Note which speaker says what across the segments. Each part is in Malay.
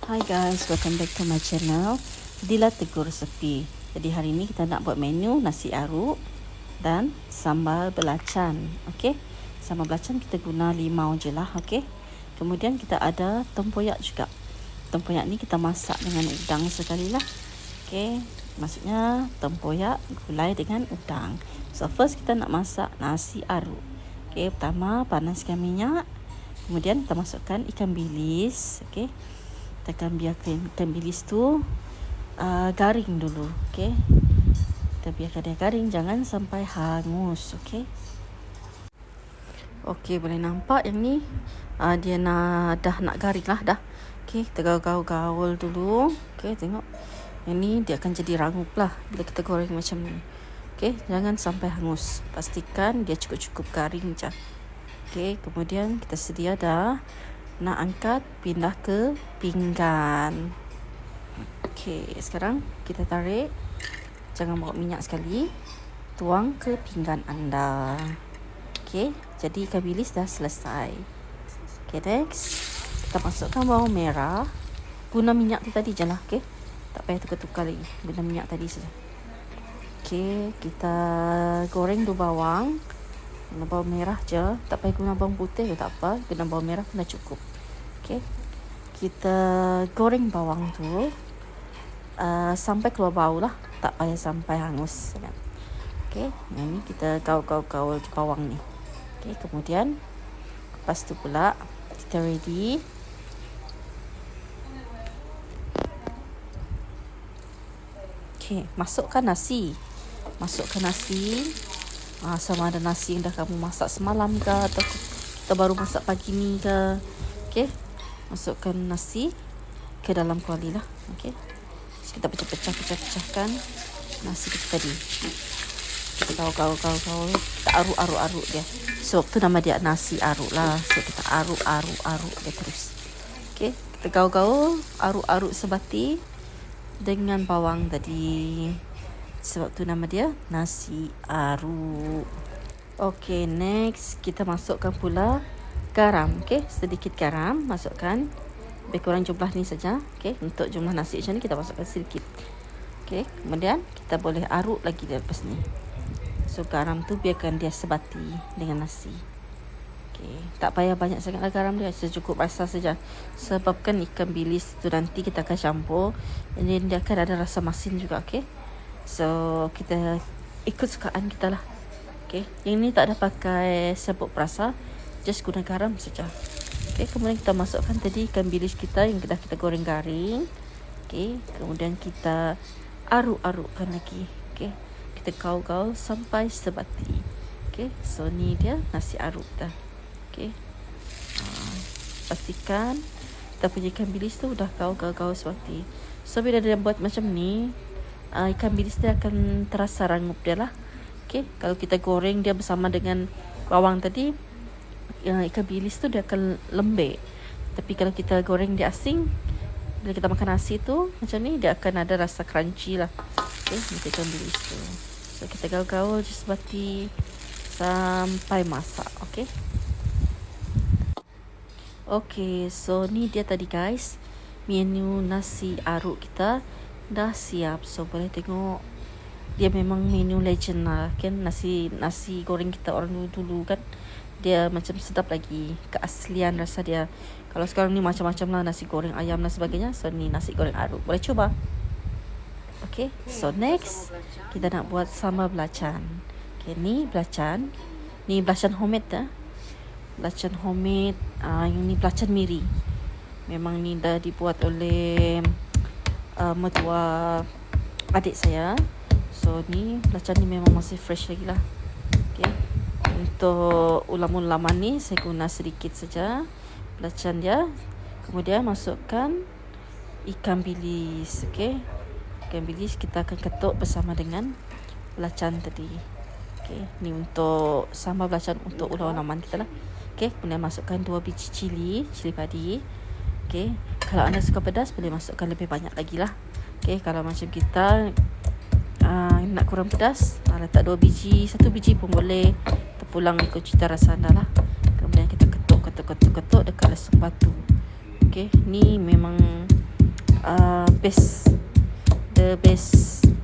Speaker 1: Hi guys, welcome back to my channel Dila Tegur Resepi. Jadi hari ini kita nak buat menu nasi aruk dan sambal belacan. Okey. Sambal belacan kita guna limau je lah, okey. Kemudian kita ada tempoyak juga. Tempoyak ni kita masak dengan udang sekali lah. Okey. Maksudnya tempoyak gulai dengan udang. So first kita nak masak nasi aruk. Okey, pertama panaskan minyak. Kemudian kita masukkan ikan bilis, okey. Kita akan biarkan ikan bilis tu garing dulu, okey. Kita biarkan dia garing, jangan sampai hangus, okey. Okey, boleh nampak yang ni dia dah nak garing lah dah. Okey, kita gaul-gaul dulu. Okey, tengok. Yang ni dia akan jadi rangup lah bila kita goreng macam ni. Okey, jangan sampai hangus. Pastikan dia cukup-cukup garing je. Okey, kemudian kita sedia dah nak angkat pindah ke pinggan. Okey, sekarang kita tarik. Jangan bawa minyak sekali. Tuang ke pinggan anda. Okey, jadi ikan bilis dah selesai. Okey, next kita masukkan bawang merah. Guna minyak tu tadi je lah, okey. Tak payah tukar-tukar lagi. Guna minyak tadi saja. Okey, kita goreng dulu bawang. Guna bawang merah je. Tak payah guna bawang putih ke tak apa. Guna bawang merah pun dah cukup. Okey. Kita goreng bawang tu sampai keluar bau lah. Tak payah sampai hangus sangat. Okey, yang ni kita gaul-gaul bawang ni. Okey, kemudian lepas tu pula kita ready. Okey, masukkan nasi. Sama ada nasi yang dah kamu masak semalam ke atau kita baru masak pagi ni ke. Okey, masukkan nasi ke dalam kuali lah. Okey, kita pecahkan nasi kita tadi. Kita gaul. Kita aruk dia. So tu nama dia nasi aruk lah. So kita aruk dia terus. Okey, kita gaul, aruk sebati dengan bawang tadi. Sebab tu nama dia nasi aruk. Okey, next kita masukkan pula garam. Okey, sedikit garam masukkan. Lebih kurang jumlah ni saja. Okey, untuk jumlah nasi macam ni kita masukkan sedikit. Okey, kemudian kita boleh aruk lagi lepas ni. So garam tu biarkan dia sebati dengan nasi. Okey, tak payah banyak sangatlah garam dia, secukup rasa saja. Sebabkan ikan bilis tu nanti kita akan campur, jadi dia akan ada rasa masin juga, okey. So kita ikut sukaan kita lah. Okey, yang ni tak ada pakai sabuk perasa, just guna garam saja. Okey, kemudian kita masukkan tadi ikan bilis kita yang dah kita goreng garing. Okey, kemudian kita aruk-arukkan lagi. Okey, kita gaul-gaul sampai sebati. Okey, so ni dia nasi aruk dah. Okey, pastikan kita punya ikan bilis tu dah gaul sebati. So bila dia buat macam ni, ikan bilis dia akan terasa rangup dia lah. Okey, kalau kita goreng dia bersama dengan bawang tadi, ikan bilis tu dia akan lembek. Tapi kalau kita goreng dia asing, bila kita makan nasi tu macam ni, dia akan ada rasa crunchy lah. Okey, untuk ikan bilis tu. So kita gaul-gaul je sebati sampai masak. Okey. Okey, so ni dia tadi guys, menu nasi aruk kita dah siap. So boleh tengok, dia memang menu legend lah kan. Nasi goreng kita orang dulu kan, dia macam sedap lagi, keaslian rasa dia. Kalau sekarang ni macam-macam lah, nasi goreng ayam dan sebagainya. So ni nasi goreng aruk, boleh cuba. Okay, so next kita nak buat sambal belacan. Okay, ni belacan. Ni belacan homemade dah. Belacan homemade, yang ni belacan miri. Memang ni dah dibuat oleh mertua adik saya. So ni belacan ni memang masih fresh lagi lah. Okay, untuk ulam-ulaman ni saya guna sedikit saja belacan dia. Kemudian masukkan ikan bilis. Okay, ikan bilis kita akan ketuk bersama dengan belacan tadi. Okay, ni untuk sambal belacan untuk ulam-ulaman kita lah. Okay, kemudian masukkan 2 biji cili padi. Okay, kalau anda suka pedas boleh masukkan lebih banyak lagi lah. Okay, kalau macam kita nak kurang pedas, letak 2 biji, 1 biji pun boleh. Terpulang ikut cita rasa anda lah. Kemudian kita ketuk dekat lesung batu. Okey, ni memang base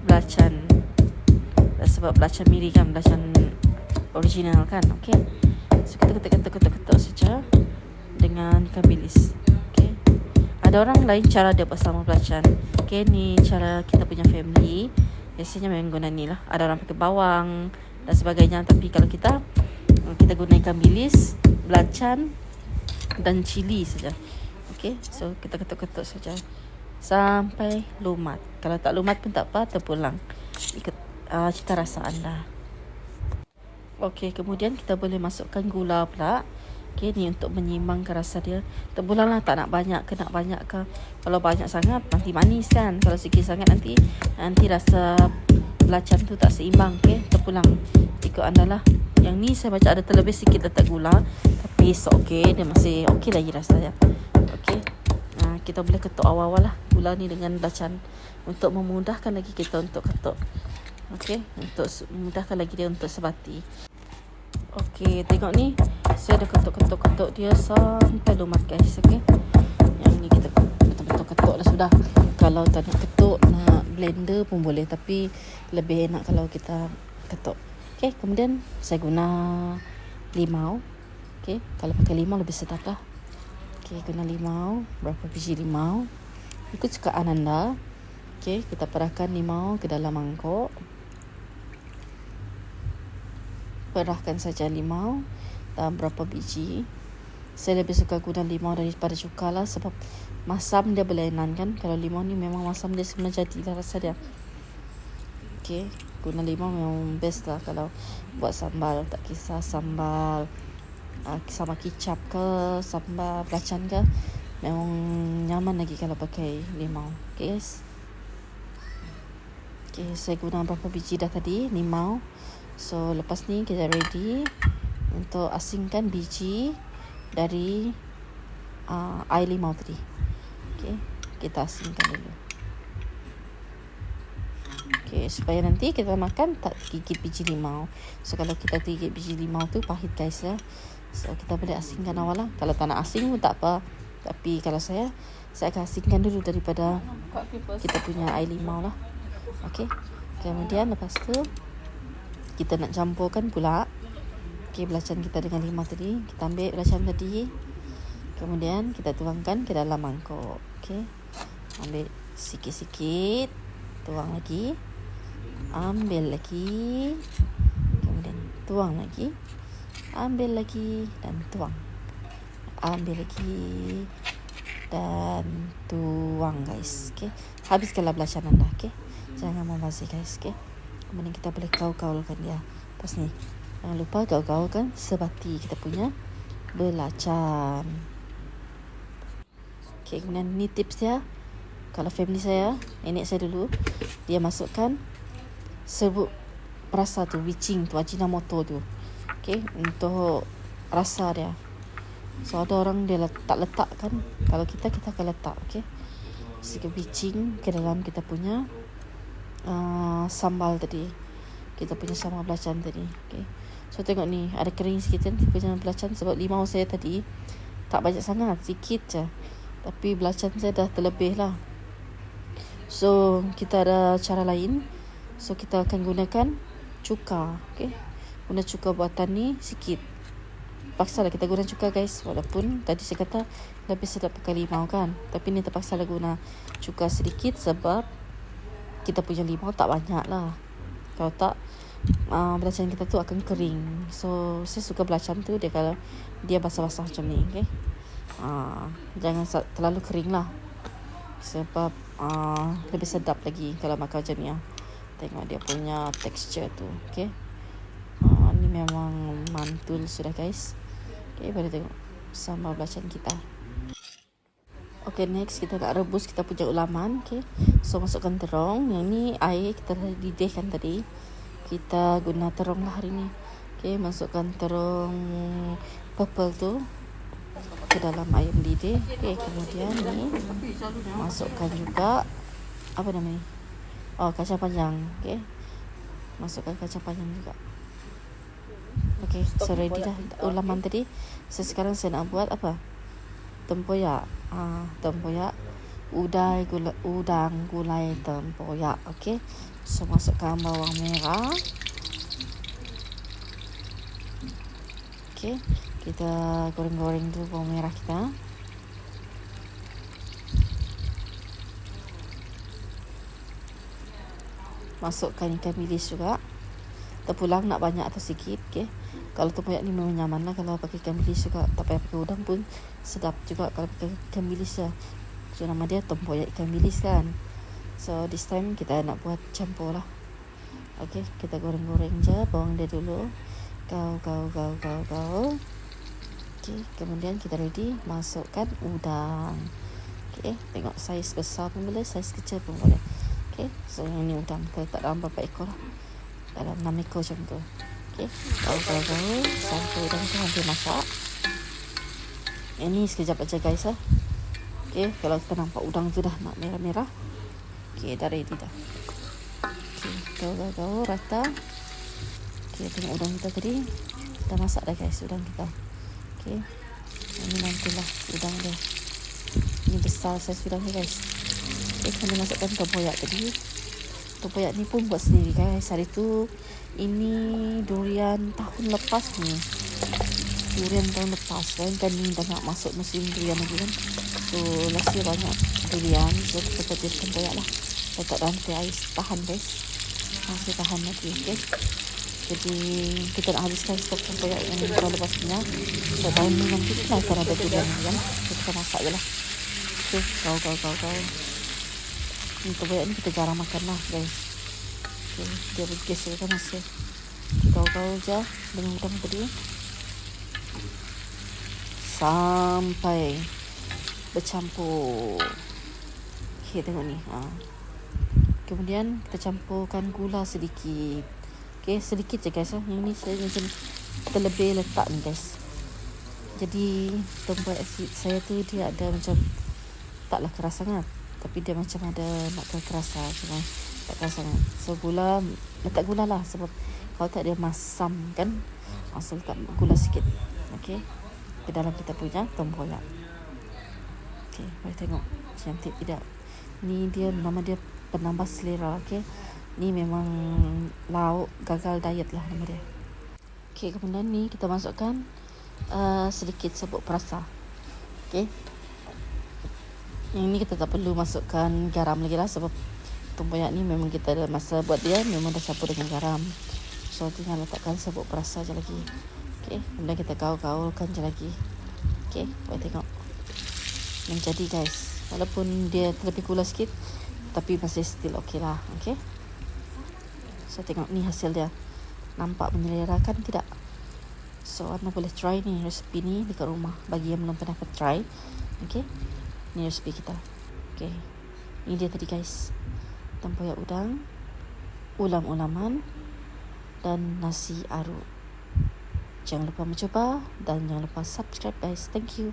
Speaker 1: belacan. Sebab belacan miri kan, belacan original kan. Okay, so kita ketuk saja dengan ikan bilis. Okay, ada orang lain cara dia buat sama belacan. Okay, ni cara kita punya family. Biasanya memang guna ni lah. Ada orang pakai bawang dan sebagainya. Tapi kalau kita guna ikan bilis, belacan dan cili saja. Okay, so kita ketuk saja sampai lumat. Kalau tak lumat pun tak apa, terpulang. Ikut cita rasa anda. Okay, kemudian kita boleh masukkan gula pula. Okay, ni untuk menyimbangkan rasa dia. Terpulang lah, tak nak banyak ke nak banyak ke. Kalau banyak sangat nanti manis kan. Kalau sikit sangat nanti rasa belacan tu tak seimbang. Okay, terpulang. Ikut anda lah. Yang ni saya baca ada terlebih sikit letak gula. Tapi okay, dia masih okay lagi rasanya. Okay, kita boleh ketuk awal-awal lah gula ni dengan belacan. Untuk memudahkan lagi kita untuk ketuk. Okay, untuk memudahkan lagi dia untuk sebati. Okay, tengok ni. Saya dah ketuk dia sampai lumat guys. Okay, yang ni kita betul-betul ketuk dah sudah. Kalau tak nak ketuk, nak blender pun boleh. Tapi lebih enak kalau kita ketuk. Okay, kemudian saya guna limau. Okay, kalau pakai limau lebih sedap lah. Okay, guna limau. Berapa biji limau? Ikut sukaan anda. Okay, kita perahkan limau ke dalam mangkuk. Perahkan saja limau dan berapa biji. Saya lebih suka guna limau daripada cuka lah. Sebab masam dia berlainan kan. Kalau limau ni memang masam dia sebenarnya jadilah rasa dia. Okay, guna limau memang best lah kalau buat sambal. Tak kisah sambal sama kicap ke, sambal belacan ke, memang nyaman lagi kalau pakai limau. Okay guys. Okay, saya guna berapa biji dah tadi limau. So lepas ni kita ready untuk asingkan biji dari air limau tadi. Okay, kita asingkan dulu. Okay, supaya nanti kita makan tak gigit biji limau. So kalau kita gigit biji limau tu pahit guys ya. So kita boleh asingkan awal lah. Kalau tak nak asing pun tak apa. Tapi kalau saya akan asingkan dulu daripada kita punya air limau lah. Okay, kemudian lepas tu kita nak campurkan pula. Okay, belacan kita dengan limau tadi. Kita ambil belacan tadi. Kemudian kita tuangkan ke dalam mangkuk. Okay, ambil sikit-sikit. Tuang lagi. Ambil lagi. Kemudian tuang lagi. Ambil lagi dan tuang. Ambil lagi dan tuang guys. Okay, habiskanlah belacan anda. Okay, jangan membazir guys. Okay, kemudian kita boleh gaul-gaulkan dia. Lepas ni jangan lupa gaul-gaulkan sebati kita punya belacan. Okay, kemudian ni tips dia. Kalau family saya, nenek saya dulu, dia masukkan serbuk perasa tu, wicing tu, ajinomoto tu. Okay, untuk rasa dia. So ada orang dia letak kan. Kalau kita akan letak. Okay, sikit wicing ke dalam kita punya sambal tadi. Kita punya sambal belacan tadi. Okay, so tengok ni ada kering sikit kan punya belacan. Sebab limau saya tadi tak banyak sangat, sikit je. Tapi belacan saya dah terlebih lah. So kita ada cara lain. So kita akan gunakan cuka. Okay, guna cuka buatan ni sikit. Paksalah kita guna cuka guys. Walaupun tadi saya kata lebih sedap pakai limau kan. Tapi ni terpaksalah guna cuka sedikit. Sebab kita punya limau tak banyak lah. Kalau tak belacan kita tu akan kering. So saya suka belacan tu dia kalau dia basah-basah macam ni. Okay, jangan terlalu kering lah. Sebab lebih sedap lagi kalau makan macam ni. Tengok dia punya texture tu. Okay, ni memang mantul sudah guys. Okay, boleh tengok sambal belacan kita. Okay, next kita nak rebus kita punya ulaman. Okay, so masukkan terong. Yang ni air kita didihkan tadi. Kita guna terong lah hari ni. Okay, masukkan terong purple tu ke dalam air mendidih. Okay, kemudian ni masukkan juga apa nama ni? Oh, kacang panjang. Okay, masukkan kacang panjang juga. Okay, so ready dah ulaman tadi. So sekarang saya nak buat apa? Tempoyak. Tempoyak udang gulai tempoyak. Okey, so masukkan bawang merah. Okey, kita goreng-goreng dulu bawang merah kita. Masukkan ikan bilis juga. Terpulang nak banyak atau sikit. Okey, kalau tempoyak ni memang nyaman lah kalau pakai ikan bilis juga. Tak payah pakai udang pun sedap juga kalau pakai ikan bilis lah. So nama dia tempoyak ikan bilis kan. So this time kita nak buat campur lah. Okey, kita goreng-goreng je bawang dia dulu. Kau. Okey, kemudian kita ready masukkan udang. Okey, tengok saiz besar pun boleh, saiz kecil pun boleh. Okey, so yang ni udang kita letak dalam berapa ekor lah, dalam 6 ekor macam tu. Okey, kau sampai udang tu hampir masak. Yang ni sekejap aja guys lah. Okey, kalau kita nampak udang tu dah nak merah-merah, okey, dah ready dah. Okey, kau rata. Okey, tengok udang kita tadi dah masak dah guys, udang kita. Okey, ini nantilah udang dia. Ini besar saiz udang ni guys. Okey, kami masukkan tempoyak tadi. Tempoyak ni pun buat sendiri guys. Hari tu ini durian tahun lepas ni. Durian tahun lepas kan ni dah nak masuk musim durian lagi kan. So last year banyak durian. So kita buat tempoyak lah. Letak dalam teh ais tahan guys. Masih tahan lagi. Okey, jadi kita nak habiskan stok tempoyak yang tahun lepas punya. So tahun ni nanti kita akan ada durian lagi kan. So kita masak je lah. Okey, kau. Ini tempoyak ni kita jarang makan lah guys. Okey, dia berges juga kan masih. Kau je dengan udang tadi sampai bercampur. Okey, tengok ni. Kemudian kita campurkan gula sedikit. Okey, sedikit je guys. Yang ni saya macam terlebih letak ni guys. Jadi tempoyak saya tu dia ada macam taklah keras sangat, tapi dia macam ada nak kerasa cuma tak keras sangat. So gula, letak gula lah sebab kalau tak dia masam kan. So letak gula sikit. Okey, ke dalam kita punya tempoyak. Okey, boleh tengok cantik tidak? Ni dia nama dia penambah selera. Okey, ni memang lauk gagal diet lah nama dia. Okey, kemudian ni kita masukkan sedikit serbuk perasa. Okey, yang ni kita tak perlu masukkan garam lagi lah sebab tempoyak ni memang kita ada masa buat dia memang dah campur dengan garam. So tinggal letakkan serbuk perasa je lagi. Okey, kemudian kita gaul-gaulkan je lagi. Okey, boleh tengok menjadi guys. Walaupun dia terlebih gula sikit tapi masih still okey lah. Okey, so tengok ni hasil dia. Nampak menyelerakan tidak? So anda boleh try ni resipi ni dekat rumah bagi yang belum pernah try. Okey, ni resipi kita. Okey, ini dia tadi guys, tempoyak udang, ulam-ulaman dan nasi aruk. Jangan lupa mencoba dan jangan lupa subscribe guys. Thank you.